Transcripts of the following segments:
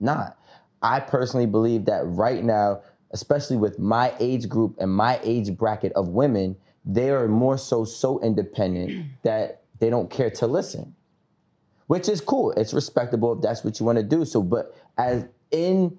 not. I personally believe that right now, especially with my age group and my age bracket of women, they are more so independent that they don't care to listen, which is cool. It's respectable if that's what you want to do. So, but as in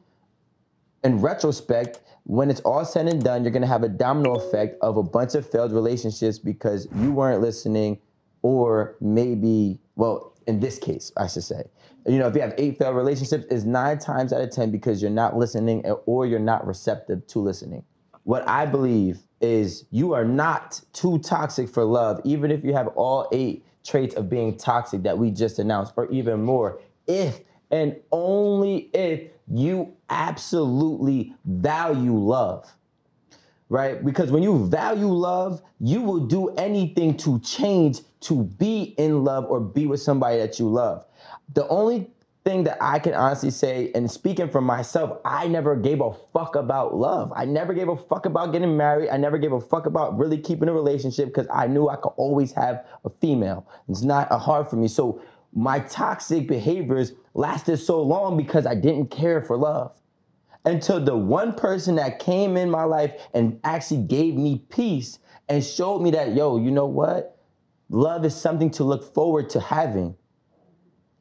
retrospect, when it's all said and done, you're going to have a domino effect of a bunch of failed relationships because you weren't listening, or maybe, well, in this case, I should say, you know, if you have 8 failed relationships, it's 9 times out of 10 because you're not listening or you're not receptive to listening. What I believe is you are not too toxic for love, even if you have all 8 traits of being toxic that we just announced, or even more, if and only if you absolutely value love, right? Because when you value love, you will do anything to change to be in love or be with somebody that you love. The only thing that I can honestly say, and speaking for myself, I never gave a fuck about love. I never gave a fuck about getting married. I never gave a fuck about really keeping a relationship because I knew I could always have a female. It's not hard for me. So my toxic behaviors lasted so long because I didn't care for love. Until the one person that came in my life and actually gave me peace and showed me that, yo, you know what? Love is something to look forward to having.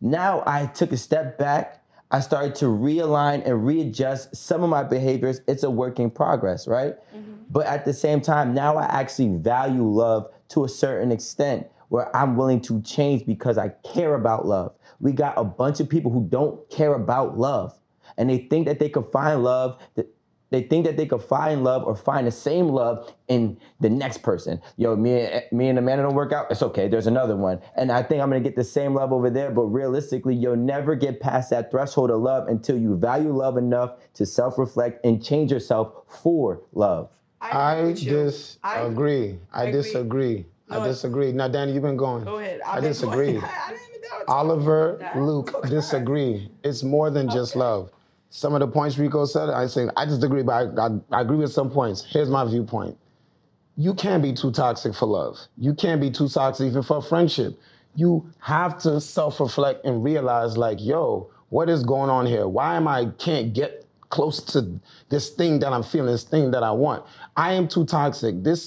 Now I took a step back. I started to realign and readjust some of my behaviors. It's a work in progress, right? Mm-hmm. But at the same time, now I actually value love to a certain extent where I'm willing to change because I care about love. We got a bunch of people who don't care about love, and they think that they could find love. They think that they could find love or find the same love in the next person. Yo, me and Amanda don't work out. It's okay. There's another one. And I think I'm going to get the same love over there. But realistically, you'll never get past that threshold of love until you value love enough to self-reflect and change yourself for love. I disagree. I disagree. Now, Danny, you've been going. Go ahead. I disagree. Oliver, Luke, disagree. It's more than just love. Some of the points Rico said, I just agree, but I agree with some points. Here's my viewpoint. You can't be too toxic for love. You can't be too toxic even for friendship. You have to self-reflect and realize, like, yo, what is going on here? Why can't get close to this thing that I'm feeling, this thing that I want? I am too toxic. This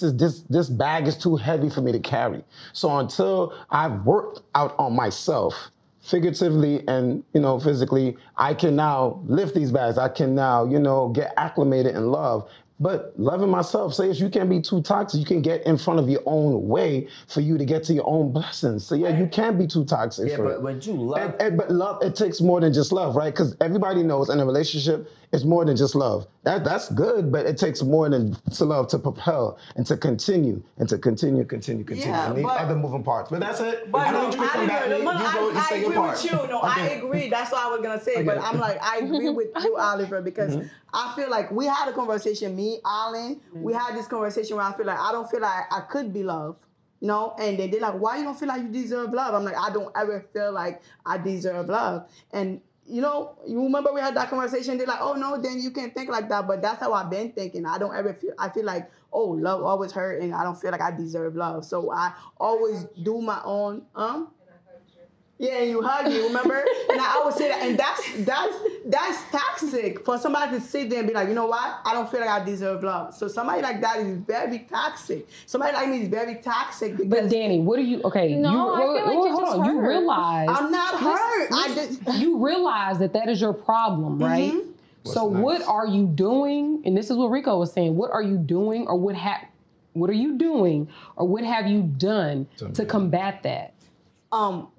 bag is too heavy for me to carry. So until I've worked out on myself, figuratively and, physically, I can now lift these bags. I can now, get acclimated in love. But loving myself says you can't be too toxic. You can get in front of your own way for you to get to your own blessings. So yeah, you can't be too toxic. Yeah, but when you love... But love, it takes more than just love, right? Because everybody knows in a relationship, it's more than just love. That's good, but it takes more than to love to propel and to continue and to continue. Yeah, and the other moving parts. But that's it. But I agree with you. No, I agree. That's what I was going to say. Okay. But I'm like, I agree with you, Oliver, because I feel like we had a conversation, me, Alan, we had this conversation where I feel like I don't feel like I could be loved. And they're like, why you don't feel like you deserve love? I'm like, I don't ever feel like I deserve love. And you remember we had that conversation, they're like, oh no, then you can't think like that. But that's how I've been thinking. I feel like, oh, love always hurt and I don't feel like I deserve love. So I always do my own, yeah, you hug me, remember? And I always say that, and that's toxic for somebody to sit there and be like, you know what? I don't feel like I deserve love. So somebody like that is very toxic. Somebody like me is very toxic. But Danny, what are you? Okay, no, I feel like hold on. You realize I'm not hurt. You realize that is your problem, right? Mm-hmm. So what are you doing? And this is what Rico was saying. What are you doing, or what are you doing, or what have you done to combat that?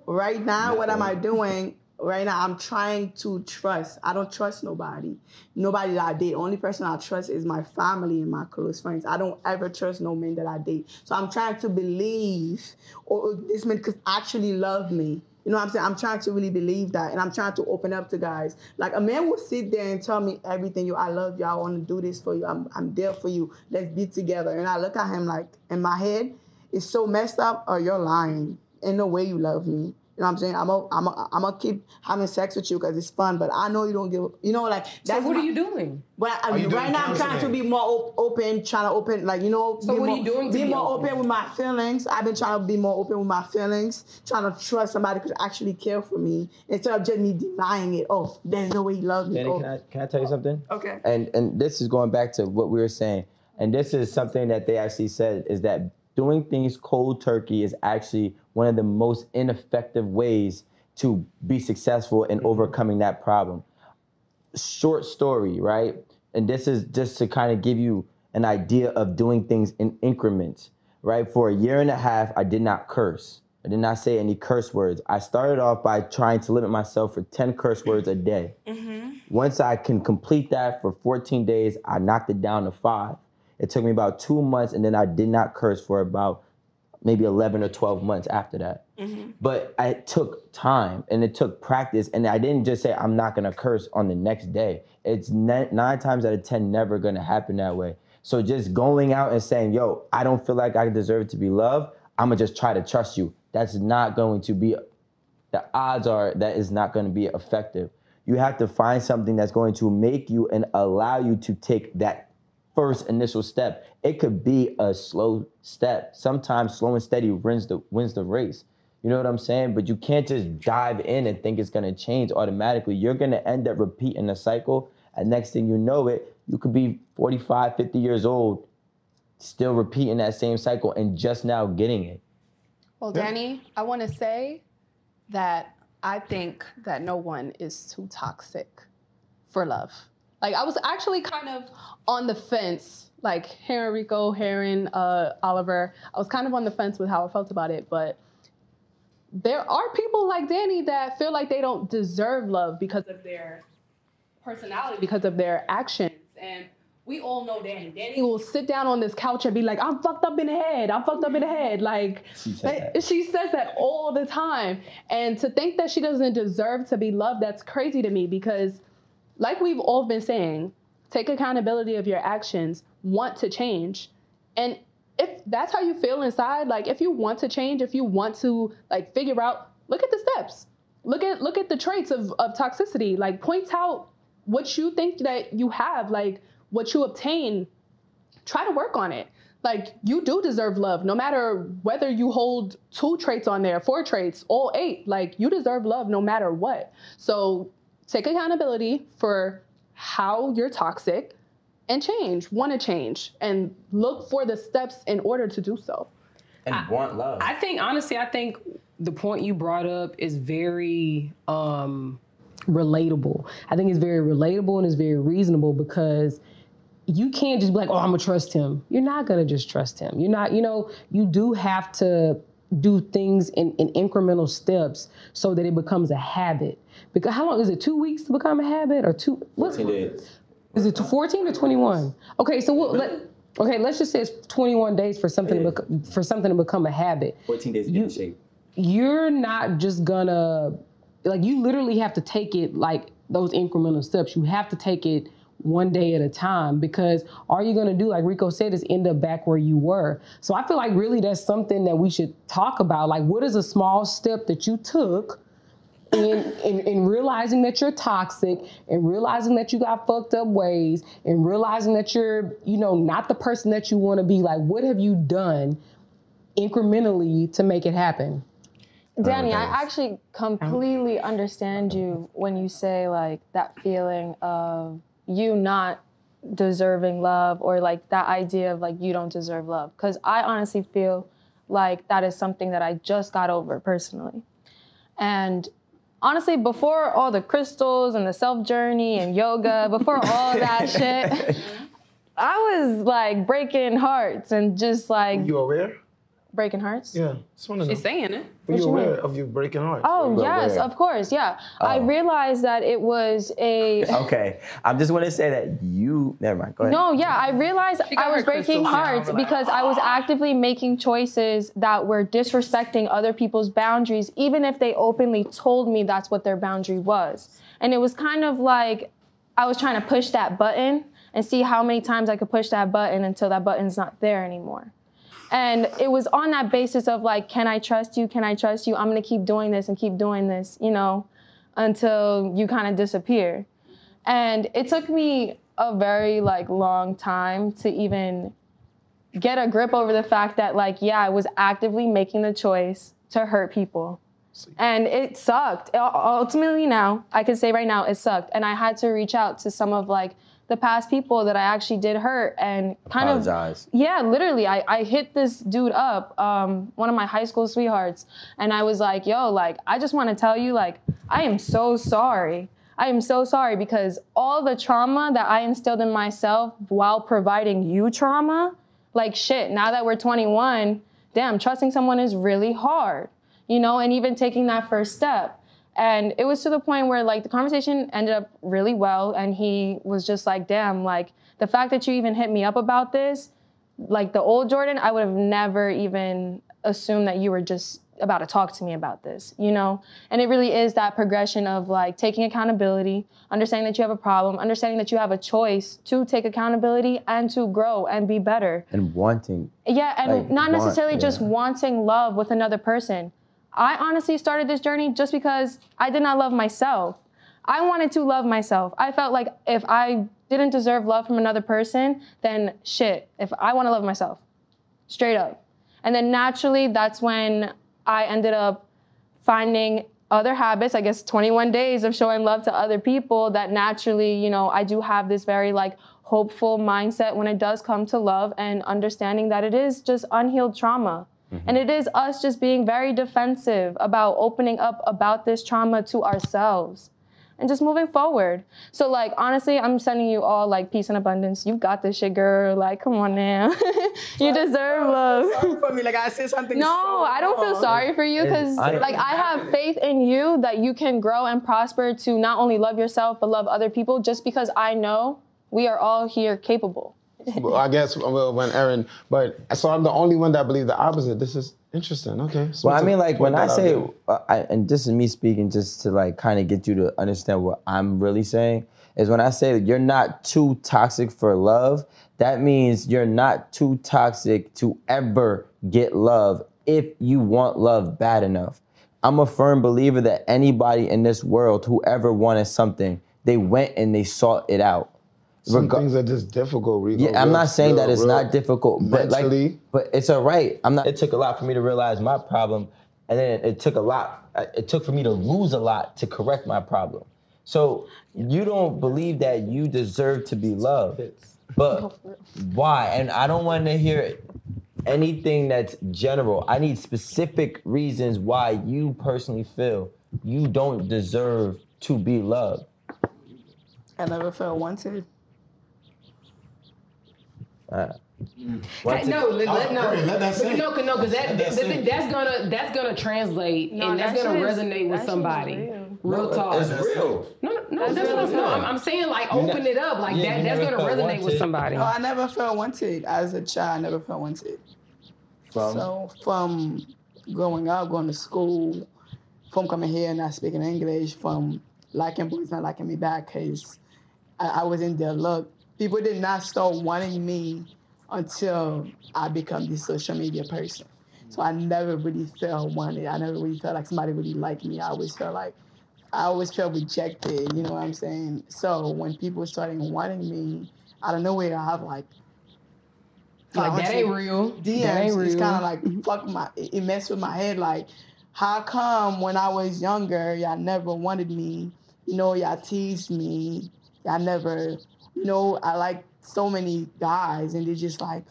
Right now, what am I doing? Right now, I'm trying to trust. I don't trust nobody. Nobody that I date. Only person I trust is my family and my close friends. I don't ever trust no man that I date. So I'm trying to believe, or this man could actually love me. You know what I'm saying? I'm trying to really believe that, and I'm trying to open up to guys. Like, a man will sit there and tell me everything. I love you. I want to do this for you. I'm there for you. Let's be together. And I look at him like, in my head, it's so messed up, or you're lying. Ain't no way you love me. You know what I'm saying? I'm gonna keep having sex with you because it's fun, but I know you don't give, you know, like that's. So what are you doing? But right now I'm trying to be more open, trying to open, like, you know. So what are you doing to be more open with my feelings? I've been trying to be more open with my feelings, trying to trust somebody who could actually care for me instead of just me denying it. Oh, there's no way he loves me. Danny, can I tell you something? Okay. And this is going back to what we were saying, and this is something that they actually said is that doing things cold turkey is actually one of the most ineffective ways to be successful in overcoming that problem. Short story, right? And this is just to kind of give you an idea of doing things in increments, right? For a year and a half, I did not curse. I did not say any curse words. I started off by trying to limit myself for 10 curse words a day. Once I can complete that for 14 days, I knocked it down to 5. It took me about 2 months, and then I did not curse for about maybe 11 or 12 months after that. But it took time, and it took practice, and I didn't just say, I'm not gonna curse on the next day. It's 9 times out of 10 never gonna happen that way. So just going out and saying, yo, I don't feel like I deserve to be loved, I'm gonna just try to trust you. That's not going to be, the odds are that is not gonna be effective. You have to find something that's going to make you and allow you to take that first initial step. It could be a slow step. Sometimes slow and steady wins the race. You know what I'm saying? But you can't just dive in and think it's gonna change automatically. You're gonna end up repeating the cycle, and next thing you know it, you could be 45, 50 years old, still repeating that same cycle and just now getting it. Well, Danny, I wanna say that I think that no one is too toxic for love. Like, I was actually kind of on the fence, like hearing Rico, hearing Oliver. I was kind of on the fence with how I felt about it, but there are people like Danny that feel like they don't deserve love because of their personality, because of their actions. And we all know Danny. Danny will sit down on this couch and be like, I'm fucked up in the head. I'm fucked up in the head. Like, she says that all the time. And to think that she doesn't deserve to be loved, that's crazy to me, because like we've all been saying, take accountability of your actions, want to change. And if that's how you feel inside, like if you want to change, if you want to like figure out, look at the steps. Look at the traits of toxicity. Like, point out what you think that you have, like what you obtain. Try to work on it. Like, you do deserve love, no matter whether you hold 2 traits on there, 4 traits, all 8. Like, you deserve love no matter what. So take accountability for how you're toxic and want to change, and look for the steps in order to do so. And want love. I think, honestly, the point you brought up is very relatable. I think it's very relatable and it's very reasonable, because you can't just be like, oh, I'm gonna trust him. You're not gonna just trust him. You're not, you do have to do things in incremental steps so that it becomes a habit. Because how long is it? 2 weeks to become a habit, or 14 days? Is it 14 or 21? Okay, so let's just say it's 21 days for something to become a habit. 14 days to get in shape. You're not just gonna, like, you literally have to take it like those incremental steps. You have to take it one day at a time, because all you're gonna do, like Rico said, is end up back where you were. So I feel like really that's something that we should talk about. Like, what is a small step that you took in realizing that you're toxic, and realizing that you got fucked up ways, and realizing that you're, not the person that you want to be? Like, what have you done incrementally to make it happen? Danny, I actually completely understand you when you say like that feeling of you not deserving love, or like that idea of like you don't deserve love. Because I honestly feel like that is something that I just got over personally. And honestly, before all the crystals and the self-journey and yoga, before all that shit, I was like breaking hearts and just like... You aware? Breaking hearts? Yeah, just want to know. It's saying it. Were you aware of you breaking hearts? Oh, yes, of course, yeah. Oh. I realized that it was a... Okay, I just want to say that never mind, go ahead. No, yeah, I realized I was breaking hearts because I was actively making choices that were disrespecting other people's boundaries, even if they openly told me that's what their boundary was. And it was kind of like I was trying to push that button and see how many times I could push that button until that button's not there anymore. And it was on that basis of like, can I trust you? Can I trust you? I'm gonna keep doing this and keep doing this, you know, until you kind of disappear. And it took me a very like long time to even get a grip over the fact that like, yeah, I was actively making the choice to hurt people. And it sucked. Ultimately now, I can say right now, it sucked. And I had to reach out to some of like the past people that I actually did hurt and kind Apologize. Yeah, literally, I hit this dude up, one of my high school sweethearts, and I was like, yo, like, I just want to tell you, like, I am so sorry. I am so sorry because all the trauma that I instilled in myself while providing you trauma, like shit, now that we're 21, damn, trusting someone is really hard, you know, and even taking that first step. And it was to the point where like the conversation ended up really well. And he was just like, damn, like the fact that you even hit me up about this, like the old Jordan, I would have never even assumed that you were just about to talk to me about this, you know? And it really is that progression of like taking accountability, understanding that you have a problem, understanding that you have a choice to take accountability and to grow and be better. And wanting. Yeah, and not necessarily just wanting love with another person. I honestly started this journey just because I did not love myself. I wanted to love myself. I felt like if I didn't deserve love from another person, then shit, if I want to love myself, straight up. And then naturally, that's when I ended up finding other habits, I guess 21 days of showing love to other people that naturally, you know, I do have this very like hopeful mindset when it does come to love and understanding that it is just unhealed trauma. And it is us just being very defensive about opening up about this trauma to ourselves and just moving forward. So like, honestly, I'm sending you all like peace and abundance. You've got this shit, girl. Like, come on now. You deserve love. Sorry for me, like I said something. No, I don't feel sorry for you because like I have faith in you that you can grow and prosper to not only love yourself, but love other people just because I know we are all here capable. Well, I guess when Aaron, so I'm the only one that believes the opposite. This is interesting. Okay. So well, I mean, like when I say, and this is me speaking just to like kind of get you to understand what I'm really saying, is when I say you're not too toxic for love, that means you're not too toxic to ever get love if you want love bad enough. I'm a firm believer that anybody in this world who ever wanted something, they went and they sought it out. Some things are just difficult, Rico. Yeah, I'm not saying that it's not difficult, mentally. but it's all right. It took a lot for me to realize my problem, and then it took for me to lose a lot to correct my problem. So you don't believe that you deserve to be loved, but why? And I don't want to hear anything that's general. I need specific reasons why you personally feel you don't deserve to be loved. I never felt wanted. Let that sink. No, because that's gonna translate and that's gonna resonate with somebody. Real talk. It's real. No, that's what I'm saying. Like open it up. Like that's gonna resonate with somebody. No, I never felt wanted as a child. I never felt wanted. From growing up, going to school, from coming here and not speaking English, from liking boys not liking me back because I was in their look. People did not start wanting me until I become this social media person. So I never really felt wanted. I never really felt like somebody really liked me. I always felt rejected, you know what I'm saying? So when people started wanting me, out of nowhere, I have like that ain't real. DMs. That ain't real. It's kind of like, it messed with my head. Like, how come when I was younger, y'all never wanted me? You know, y'all teased me. Y'all never... You know, I like so many guys, and they're just like,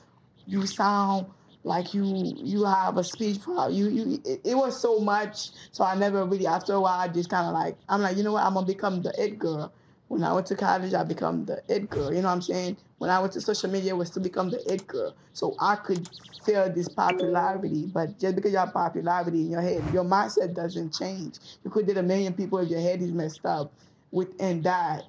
you sound like you have a speech problem. It was so much, so I never really. After a while, I just kind of like, I'm like, you know what? I'm gonna become the it girl. When I went to college, I become the it girl. You know what I'm saying? When I went to social media, it was to become the it girl, so I could feel this popularity. But just because you have popularity in your head, your mindset doesn't change. You could date 1 million people if your head is messed up. Within that.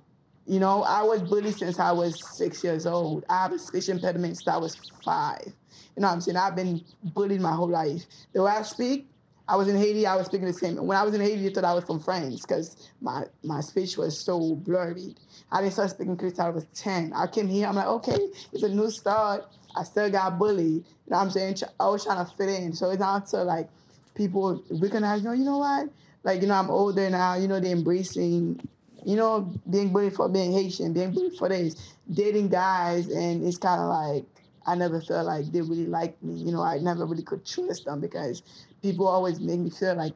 You know, I was bullied since I was 6 years old. I have a speech impediment since I was 5. You know what I'm saying? I've been bullied my whole life. The way I speak, I was in Haiti, I was speaking the same. When I was in Haiti, I thought I was from France because my speech was so blurry. I didn't start speaking English until I was 10. I came here, I'm like, okay, it's a new start. I still got bullied. You know what I'm saying? I was trying to fit in. So it's not until like people recognize, you know what? Like, you know, I'm older now, you know, they're embracing, you know, being bullied for being Haitian, being bullied for this, dating guys, and it's kind of like, I never felt like they really liked me. You know, I never really could trust them because people always make me feel like,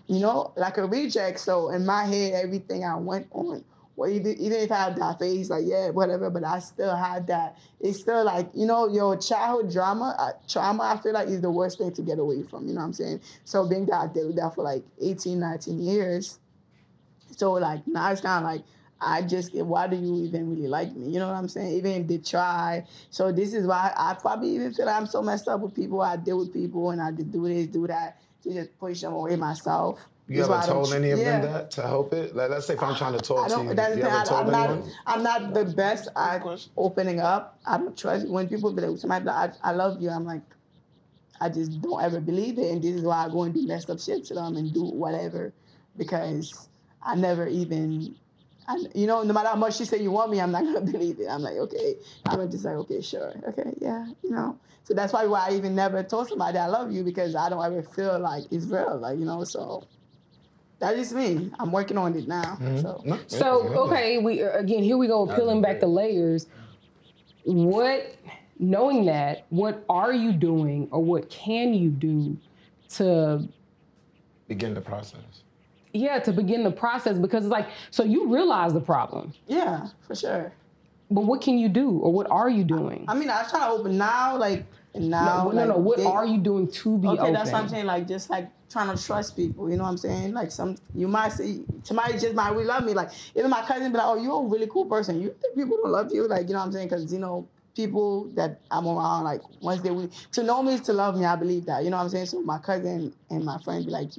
you know, like a reject. So in my head, everything I went on, well, even if I had that face, like, yeah, whatever, but I still had that. It's still like, you know, your childhood trauma, I feel like is the worst thing to get away from, you know what I'm saying? So being that I did with that for like 18, 19 years, so like now it's kind of like, why do you even really like me? You know what I'm saying? Even if they try. So this is why I probably even feel like I'm so messed up with people. I deal with people and I do this, do that, to just push them away myself. You ever told any of them that to help it? Like, let's say if I'm trying to talk to you, you ever told anyone? I'm not the best at opening up. I don't trust, when people be like, somebody be like, I love you, I'm like, I just don't ever believe it. And this is why I go and do messed up shit to them and do whatever. Because I never even, you know, no matter how much you say you want me, I'm not going to believe it. I'm like, okay. I'm just like, okay, sure. Okay, yeah, you know. So that's probably why I even never told somebody I love you, because I don't ever feel like it's real, like, you know, so. That's just me. I'm working on it now. Mm-hmm. So okay, here we go, peeling back the layers. Knowing that, what are you doing or what can you do to begin the process? Yeah, to begin the process, because it's like, so you realize the problem. Yeah, for sure. But what can you do or what are you doing? I mean, I was trying to open now, like, now. No, what are you doing to be open? Okay, that's what I'm saying, like, just like trying to trust people, you know what I'm saying? Like you might see, somebody just might really love me. Like, even my cousin be like, oh, you're a really cool person. You think people don't love you? Like, you know what I'm saying? Because, you know, people that I'm around, like, once to know me is to love me, I believe that, you know what I'm saying? So my cousin and my friend be like,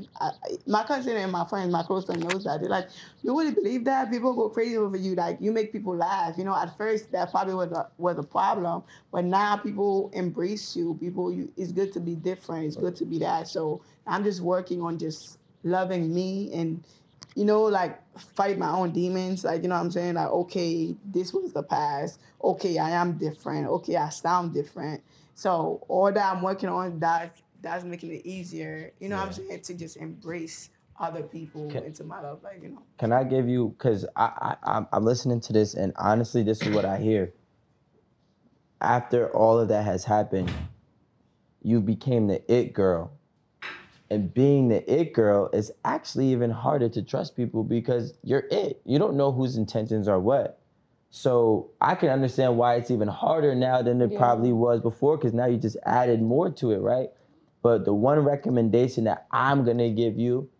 my cousin and my friend, my close friend knows that. They're like, you really believe that? People go crazy over you. Like, you make people laugh. You know, at first that probably was a problem, but now people embrace you. It's good to be different. It's good to be that. So I'm just working on just loving me and, you know, like, fight my own demons. Like, you know what I'm saying? Like, okay, this was the past. Okay, I am different. Okay, I sound different. So all that I'm working on, that's making it easier, you know what I'm saying, to just embrace other people into my life, like, you know. Can I give you, because I'm listening to this, and honestly, this is what I hear. After all of that has happened, you became the it girl. And being the it girl is actually even harder to trust people because you're it. You don't know whose intentions are what. So I can understand why it's even harder now than it probably was before, because now you just added more to it, right? But the one recommendation that I'm gonna give you,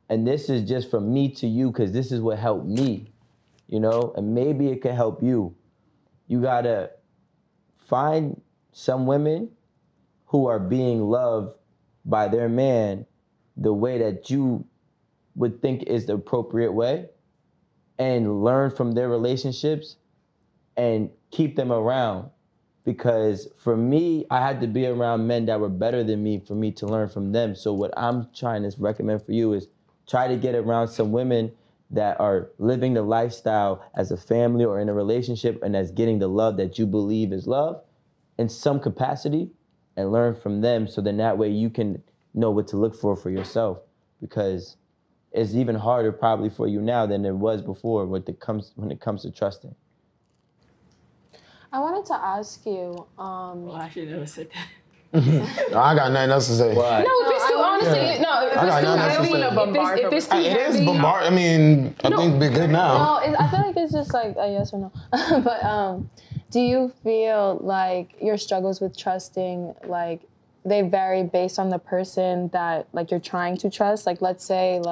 and this is just from me to you, because this is what helped me, you know, and maybe it could help you. You gotta find some women who are being loved by their man the way that you would think is the appropriate way, and learn from their relationships and keep them around. Because for me, I had to be around men that were better than me for me to learn from them. So what I'm trying to recommend for you is try to get around some women that are living the lifestyle as a family or in a relationship and that's getting the love that you believe is love in some capacity, and learn from them, so then that way you can know what to look for yourself, because it's even harder probably for you now than it was before when it comes to trusting. I wanted to ask you. Well, I should never said that. I got nothing else to say. What? No, if it's too honestly, if it's too heavy. It is bombard. I mean, I think we're good now. No, I feel like it's just like a yes or no. But do you feel like your struggles with trusting, like, they vary based on the person that, like, you're trying to trust? Like, let's say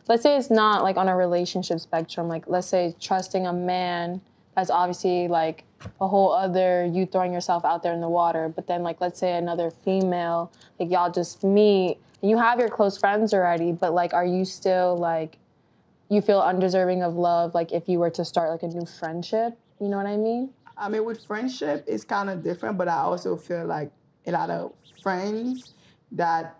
it's not like on a relationship spectrum. Like, let's say trusting a man that's obviously like a whole other, you throwing yourself out there in the water. But then, like, let's say another female, like, y'all just meet and you have your close friends already, but, like, are you still, like, you feel undeserving of love, like, if you were to start, like, a new friendship? You know what I mean? I mean, with friendship, it's kind of different, but I also feel like a lot of friends that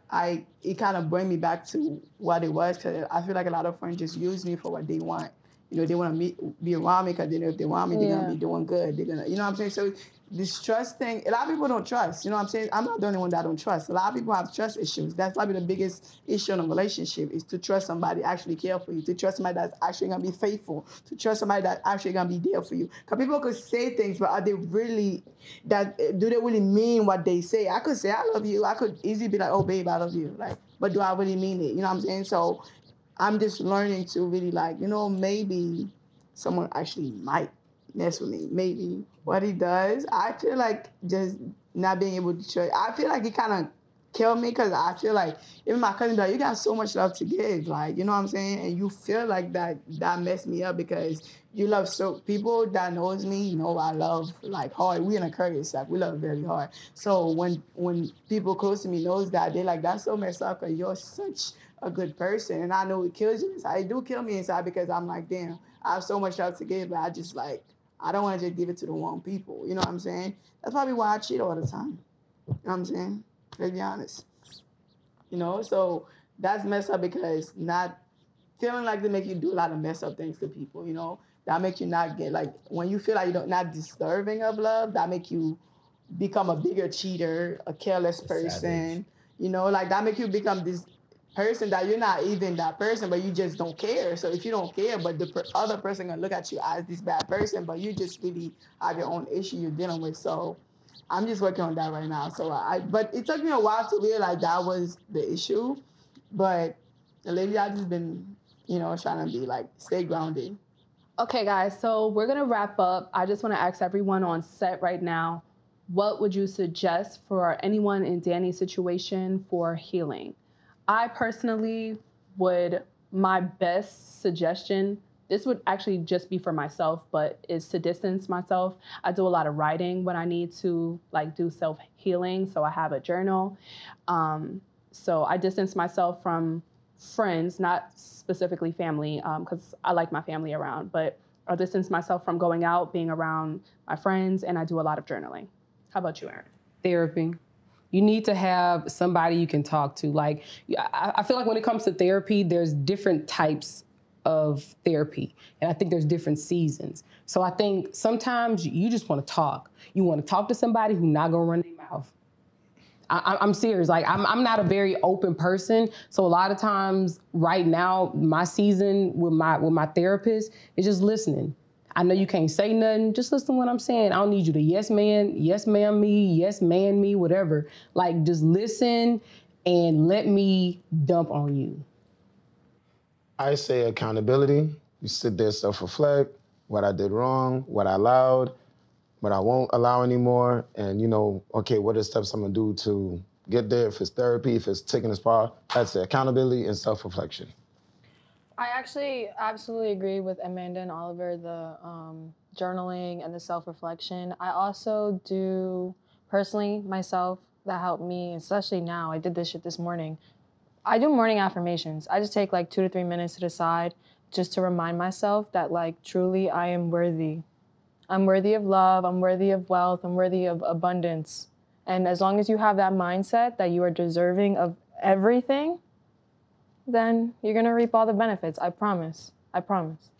it kind of bring me back to what it was, because I feel like a lot of friends just use me for what they want. You know, they want to be around me because they know if they want me, they're going to be doing good. They're going to, you know what I'm saying? So this trust thing, a lot of people don't trust. You know what I'm saying? I'm not the only one that don't trust. A lot of people have trust issues. That's probably the biggest issue in a relationship is to trust somebody actually care for you, to trust somebody that's actually gonna be faithful, to trust somebody that's actually gonna be there for you. Because people could say things, but are they really, do they really mean what they say? I could say, I love you. I could easily be like, oh, babe, I love you. Like, but do I really mean it? You know what I'm saying? So I'm just learning to really like, maybe someone actually might mess with me. Maybe what he does, I feel like just not being able to trust. I feel like he kind of killed me because I feel like even my cousin, like, you got so much love to give, like, you know what I'm saying? And you feel like that messed me up because you love people that knows me, I love like hard. We in Aquarius, like we love very hard. So when people close to me knows that, they're like, that's so messed up because you're such a good person. And I know it kills you inside. It do kill me inside because I'm like, damn, I have so much love to give, but I just like, I don't want to just give it to the wrong people. You know what I'm saying? That's probably why I cheat all the time. You know what I'm saying? Let's be honest. So that's messed up because not feeling like they make you do a lot of messed up things to people, that make you not get, like, when you feel like you're not deserving of love, that make you become a bigger cheater, a careless person, like that make you become this person that you're not even that person, but you just don't care. So if you don't care, but the other person gonna look at you as this bad person, but you just really have your own issue you're dealing with. So I'm just working on that right now. So but it took me a while to realize that was the issue. But lately I've just been, trying to be like, stay grounded. Okay, guys, so we're gonna wrap up. I just wanna ask everyone on set right now, what would you suggest for anyone in Danny's situation for healing? I personally my best suggestion, this would actually just be for myself, but is to distance myself. I do a lot of writing when I need to like do self-healing. So I have a journal. So I distance myself from friends, not specifically family, because I like my family around, but I distance myself from going out, being around my friends, and I do a lot of journaling. How about you, Erin? Therapy. You need to have somebody you can talk to. Like, I feel like when it comes to therapy, there's different types of therapy. And I think there's different seasons. So I think sometimes you just want to talk. You want to talk to somebody who's not going to run their mouth. I'm serious. Like, I'm not a very open person. So a lot of times right now, my season with my therapist is just listening. I know you can't say nothing. Just listen to what I'm saying. I don't need you to yes man, yes ma'am me, yes man me, whatever. Like, just listen and let me dump on you. I say accountability. You sit there, self-reflect, what I did wrong, what I allowed, what I won't allow anymore, and okay, what are the steps I'm gonna do to get there? If it's therapy, if it's taking a spa, that's it. Accountability and self-reflection. I actually absolutely agree with Amanda and Oliver, the journaling and the self-reflection. I also do, personally, myself, that helped me, especially now. I did this shit this morning. I do morning affirmations. I just take like 2 to 3 minutes to the side just to remind myself that like truly I am worthy. I'm worthy of love, I'm worthy of wealth, I'm worthy of abundance. And as long as you have that mindset that you are deserving of everything, then you're gonna reap all the benefits. I promise. I promise.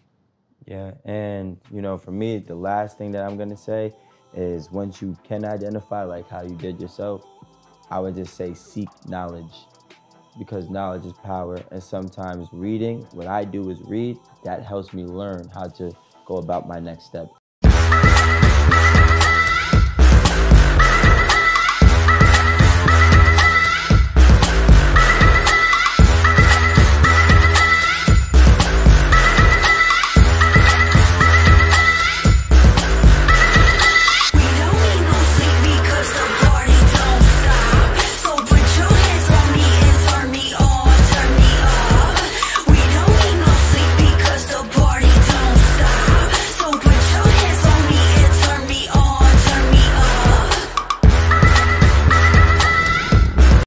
Yeah, and for me, the last thing that I'm gonna say is once you can identify like how you did yourself, I would just say seek knowledge, because knowledge is power. And sometimes reading, what I do is read, that helps me learn how to go about my next step.